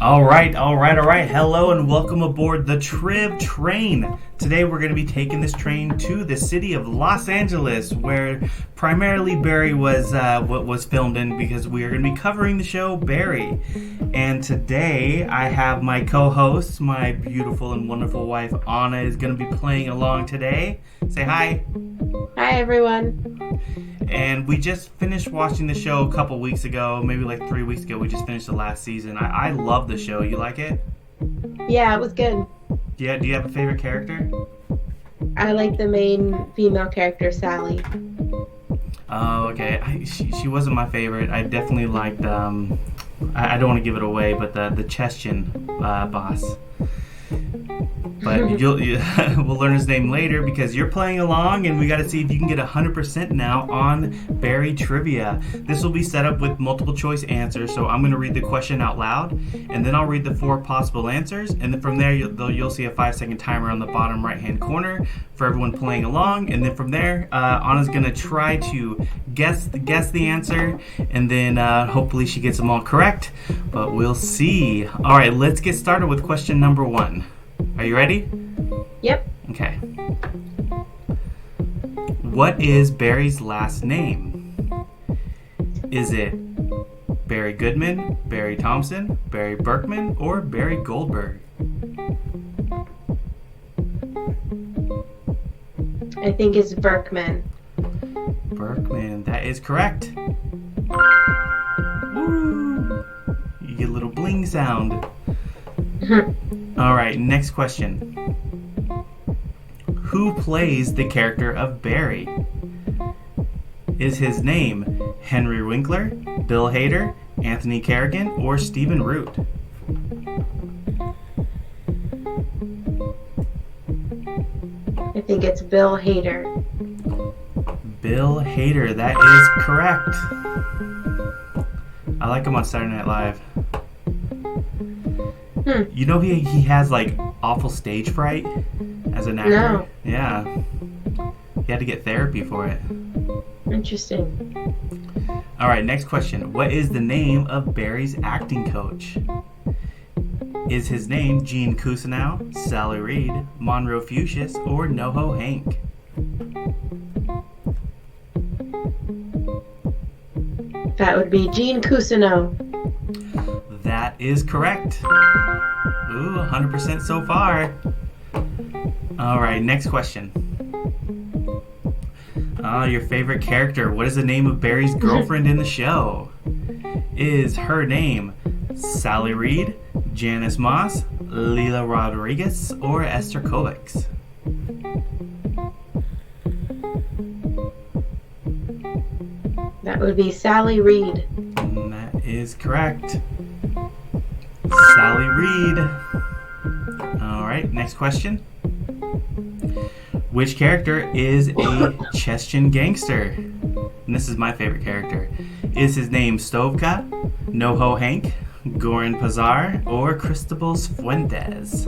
All right. Hello and welcome aboard the Trib Train. Today we're going to be taking this train to the city of Los Angeles, where primarily Barry was what was filmed in, because we are going to be covering the show Barry. And today I have my co-host, my beautiful and wonderful wife Anna, is going to be playing along today. Say hi. Hi, everyone. And we just finished watching the show a couple weeks ago, maybe like 3 weeks ago. We just finished the last season. I love the show. You like it? Yeah, it was good. Yeah. Do you have a favorite character? I like the main female character, Sally. Oh, okay. She wasn't my favorite. I definitely liked. I don't want to give it away, but the Chestian boss. But we'll learn his name later, because you're playing along, and we got to see if you can get 100% now on Barry Trivia. This will be set up with multiple choice answers, so I'm going to read the question out loud, and then I'll read the 4 possible answers, and then from there you'll see a 5-second timer on the bottom right-hand corner for everyone playing along, and then from there Anna's going to try to guess the answer, and then hopefully she gets them all correct, but we'll see. All right, let's get started with question number 1. Are you ready? Yep. Okay. What is Barry's last name? Is it Barry Goodman, Barry Thompson, Barry Berkman, or Barry Goldberg? I think it's Berkman. Berkman, that is correct. Woo! You get a little bling sound. All right, next question. Who plays the character of Barry? Is his name Henry Winkler, Bill Hader, Anthony Carrigan, or Stephen Root? I think it's Bill Hader. Bill Hader, that is correct. I like him on Saturday Night Live. You know he has like awful stage fright as an actor? No. Yeah. He had to get therapy for it. Interesting. All right, next question. What is the name of Barry's acting coach? Is his name Gene Cousineau, Sally Reed, Monroe Fuchs, or NoHo Hank? That would be Gene Cousineau. That is correct. Ooh, 100% so far. All right, next question. Your favorite character. What is the name of Barry's girlfriend in the show? Is her name Sally Reed, Janice Moss, Leila Rodriguez, or Esther Kovacs? That would be Sally Reed. And that is correct. Sally Reed. All right, next question. Which character is a Chestian gangster? And this is my favorite character. Is his name Stovka, NoHo Hank, Goran Pazar, or Cristobal Fuentes?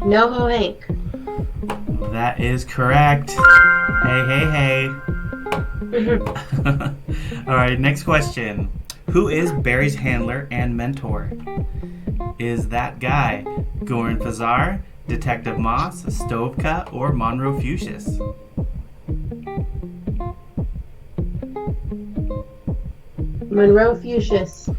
NoHo Hank. That is correct. Hey. All right, next question. Who is Barry's handler and mentor? Is that guy Goran Pazar, Detective Moss, Stovka, or Monroe Fuchs? Monroe Fuchs.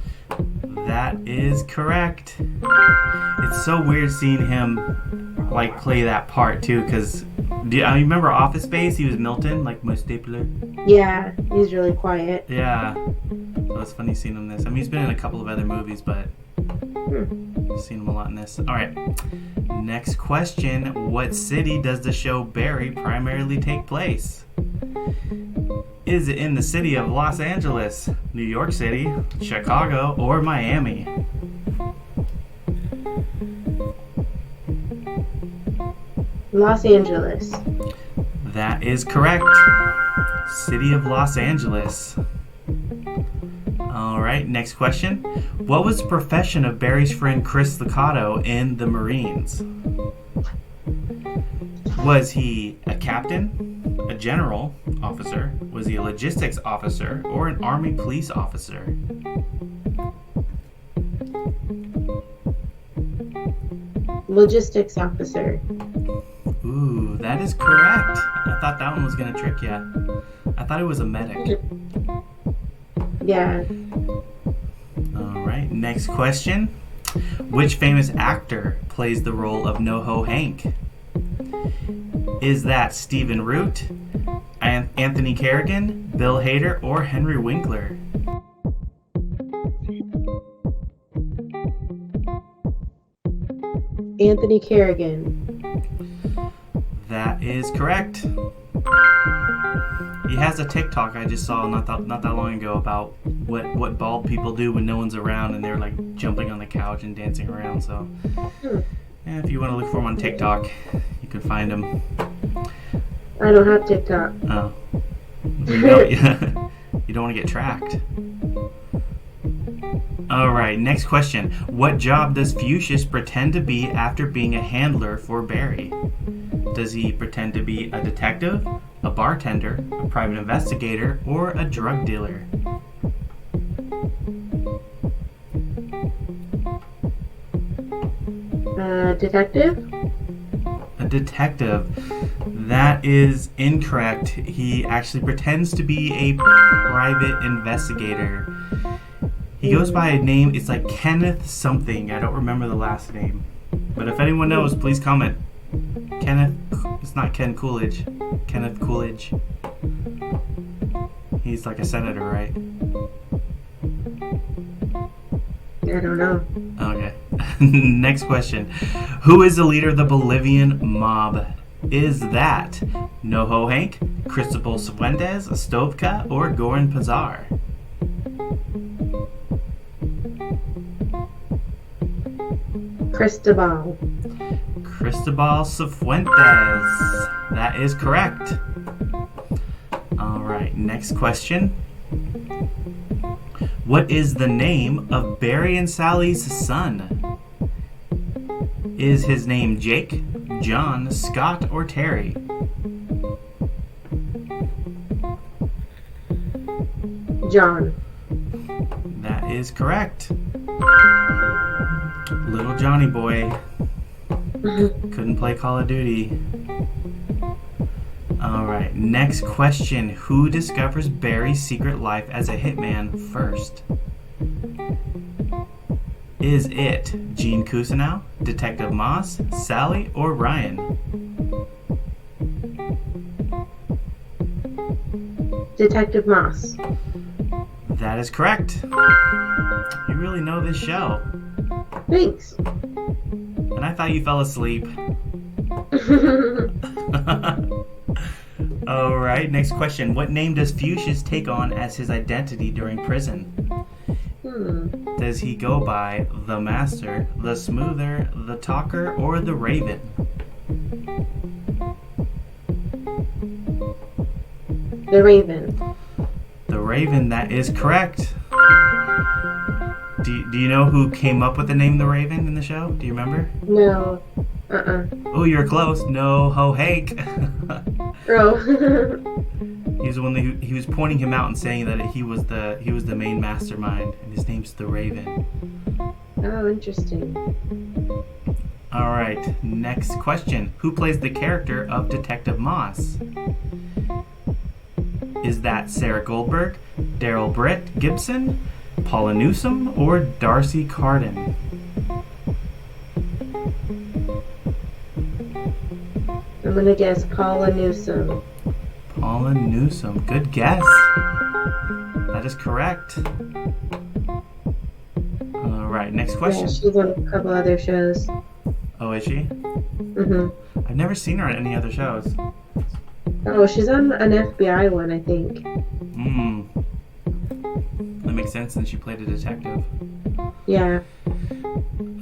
That is correct. It's so weird seeing him like play that part too, because do you remember Office Space? He was Milton, like my stapler. Yeah, he's really quiet. Yeah, so it's funny seeing him in this. I mean, he's been in a couple of other movies, but I've seen him a lot in this. All right, next question. What city does the show Barry primarily take place? Is it in the city of Los Angeles, New York City, Chicago, or Miami? Los Angeles. That is correct. City of Los Angeles. All right, next question. What was the profession of Barry's friend Chris Licato in the Marines? Was he a captain, a general, officer? Was he a logistics officer or an army police officer? Logistics officer. Ooh, that is correct. I thought that one was going to trick you. I thought it was a medic. Yeah. All right, next question. Which famous actor plays the role of NoHo Hank? Is that Stephen Root, Anthony Carrigan, Bill Hader, or Henry Winkler? Anthony Carrigan. That is correct. He has a TikTok I just saw not that long ago about what bald people do when no one's around, and they're like jumping on the couch and dancing around. So, yeah, if you want to look for him on TikTok, you can find him. I don't have TikTok. Oh, you don't want to get tracked. All right, next question. What job does Fuchsius pretend to be after being a handler for Barry? Does he pretend to be a detective, a bartender, a private investigator, or a drug dealer? Detective? A detective. That is incorrect. He actually pretends to be a private investigator. He goes by a name, it's like Kenneth something. I don't remember the last name. But if anyone knows, please comment. Kenneth, it's not Ken Coolidge. Kenneth Coolidge. He's like a senator, right? I don't know. Okay. Next question. Who is the leader of the Bolivian mob? Is that NoHo Hank, Cristobal Fuentes, Stovka, or Goran Pazar? Cristobal. Cristobal Cifuentes. That is correct. All right, next question. What is the name of Barry and Sally's son? Is his name Jake, John, Scott, or Terry? John. That is correct. Little Johnny boy. Couldn't play Call of Duty. Alright, next question. Who discovers Barry's secret life as a hitman first? Is it Gene Cousineau, Detective Moss, Sally, or Ryan? Detective Moss. That is correct. You really know this show. Thanks. And I thought you fell asleep. Alright, next question. What name does Fuchsius take on as his identity during prison? Does he go by the Master, the Smoother, the Talker, or the Raven? The Raven. The Raven, that is correct. Do you know who came up with the name The Raven in the show? Do you remember? No. Oh, you're close. NoHo Hank. Oh. He was the one that he was pointing him out and saying that he was the main mastermind, and his name's The Raven. Oh, interesting. All right, next question. Who plays the character of Detective Moss? Is that Sarah Goldberg, Daryl Britt Gibson, Paula Newsome, or Darcy Carden? I'm gonna guess Paula Newsome. Paula Newsome. Good guess. That is correct. All right, next question. Yeah, she's on a couple other shows. Oh, is she? I've never seen her on any other shows. Oh, she's on an FBI one, I think. That makes sense since she played a detective. Yeah.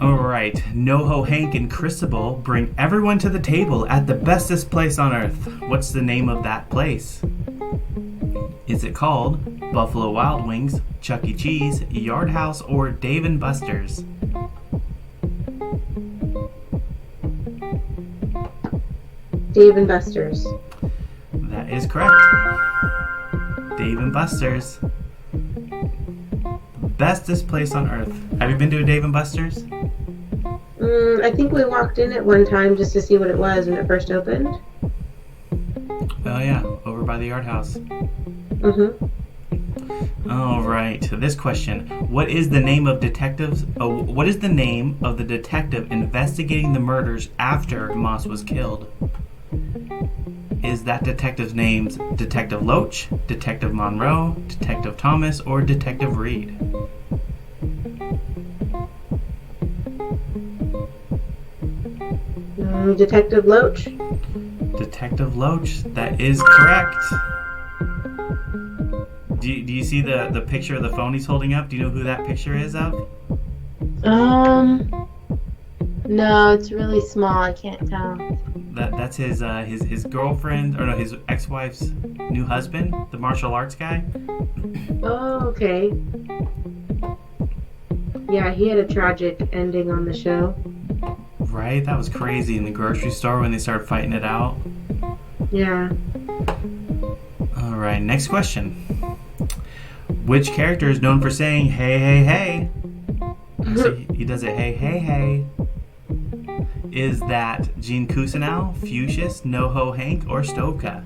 Alright, NoHo Hank and Cristobal bring everyone to the table at the bestest place on earth. What's the name of that place? Is it called Buffalo Wild Wings, Chuck E. Cheese, Yard House, or Dave and Buster's? Dave and Buster's. That is correct. Dave and Buster's. Bestest place on earth. Have you been to a Dave and Buster's? I think we walked in it one time just to see what it was when it first opened. Oh yeah, over by the Art House. Mm-hmm. All right. So this question: What is the name of detectives? What is the name of the detective investigating the murders after Moss was killed? Is that detective's names Detective Loach, Detective Monroe, Detective Thomas, or Detective Reed? Detective Loach. Detective Loach. That is correct. Do you see the picture of the phone he's holding up? Do you know who that picture is of? No, it's really small. I can't tell. That's his girlfriend, or no, his ex-wife's new husband, the martial arts guy. Oh, okay. Yeah, he had a tragic ending on the show. Right, that was crazy in the grocery store when they started fighting it out. Yeah. All right, next question. Which character is known for saying "Hey, hey, hey"? So he does it, "Hey, hey, hey." Is that Gene Cousineau, Fuchsius, NoHo Hank, or Stovka?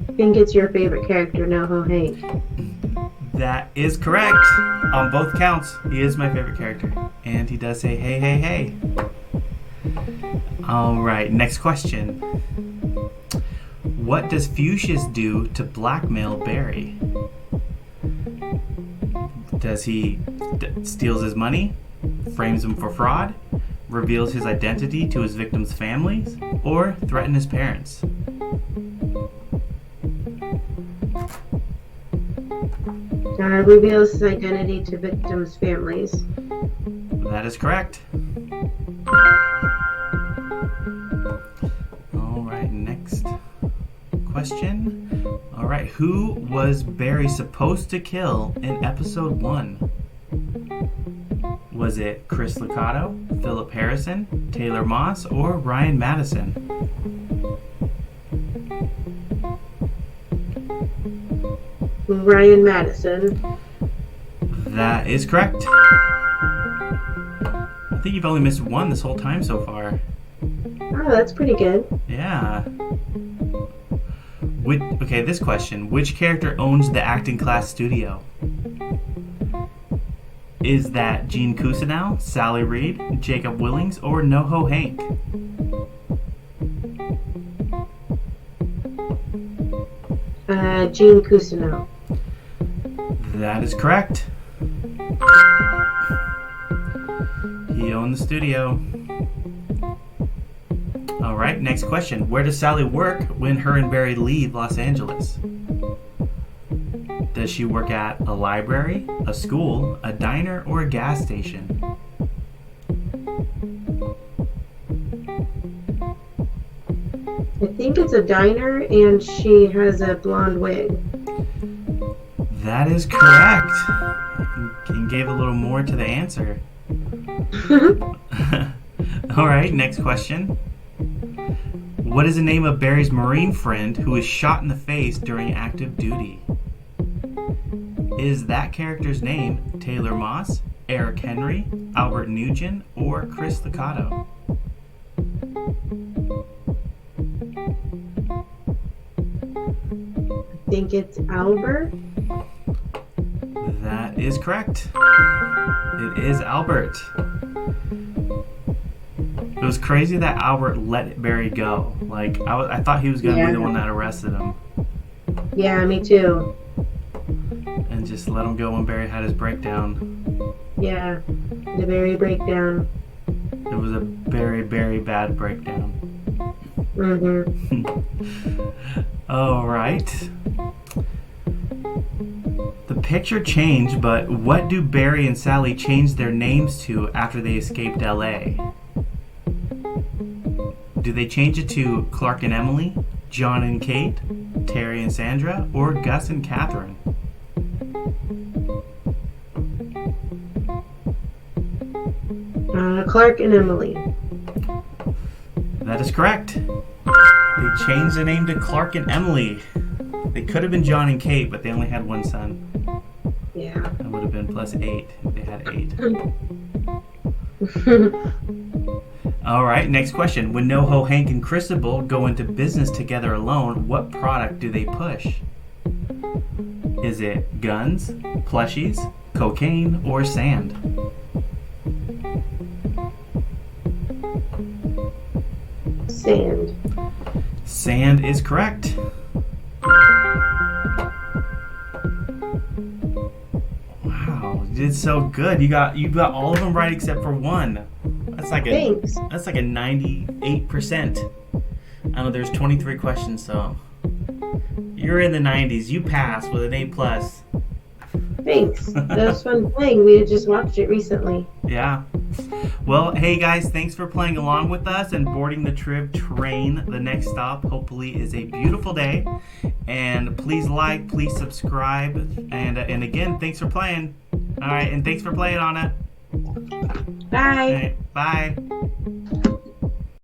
I think it's your favorite character, NoHo Hank. That is correct. On both counts, he is my favorite character. And he does say, "Hey, hey, hey." All right, next question. What does Fuchsius do to blackmail Barry? Does he steals his money, frames him for fraud, reveals his identity to his victims' families, or threaten his parents? Reveals his identity to victims' families. That is correct. All right, next question. All right, who was Barry supposed to kill in episode 1? Was it Chris Licata, Philip Harrison, Taylor Moss, or Ryan Madison? Ryan Madison. That is correct. I think you've only missed one this whole time so far. Oh, that's pretty good. Yeah. Okay, this question. Which character owns the acting class studio? Is that Gene Cousineau, Sally Reed, Jacob Willings, or NoHo Hank? Gene Cousineau. That is correct. He owned the studio. All right, next question. Where does Sally work when her and Barry leave Los Angeles? Does she work at a library, a school, a diner, or a gas station? I think it's a diner, and she has a blonde wig. That is correct. You gave a little more to the answer. All right, next question. What is the name of Barry's Marine friend who was shot in the face during active duty? Is that character's name Taylor Moss, Eric Henry, Albert Nugent, or Chris Licata? I think it's Albert. That is correct. It is Albert. It was crazy that Albert let Barry go. Like, I thought he was going to be the one that arrested him. Yeah, me too. And just let him go when Barry had his breakdown. Yeah, the Barry breakdown. It was a very, very bad breakdown. Mm-hmm. All right. The picture changed, but what do Barry and Sally change their names to after they escaped LA? Do they change it to Clark and Emily, John and Kate, Terry and Sandra, or Gus and Catherine? Clark and Emily. That is correct. They changed the name to Clark and Emily. They could have been John and Kate, but they only had one son. Yeah. That would have been plus 8 if they had 8. All right, next question. When NoHo Hank and Christabel go into business together alone, what product do they push? Is it guns, plushies, cocaine, or sand? Sand. Sand is correct. Wow, you did so good. You got all of them right except for one. That's like Thanks. a 98%. I know there's 23 questions, so you're in the 90s. You passed with an A plus. Thanks. That was fun playing. We had just watched it recently. Yeah. Well, hey guys, thanks for playing along with us and boarding the Triv train. The next stop, hopefully, is a beautiful day. And please like, please subscribe, and again, thanks for playing. All right, and thanks for playing on it. Bye. All right, bye.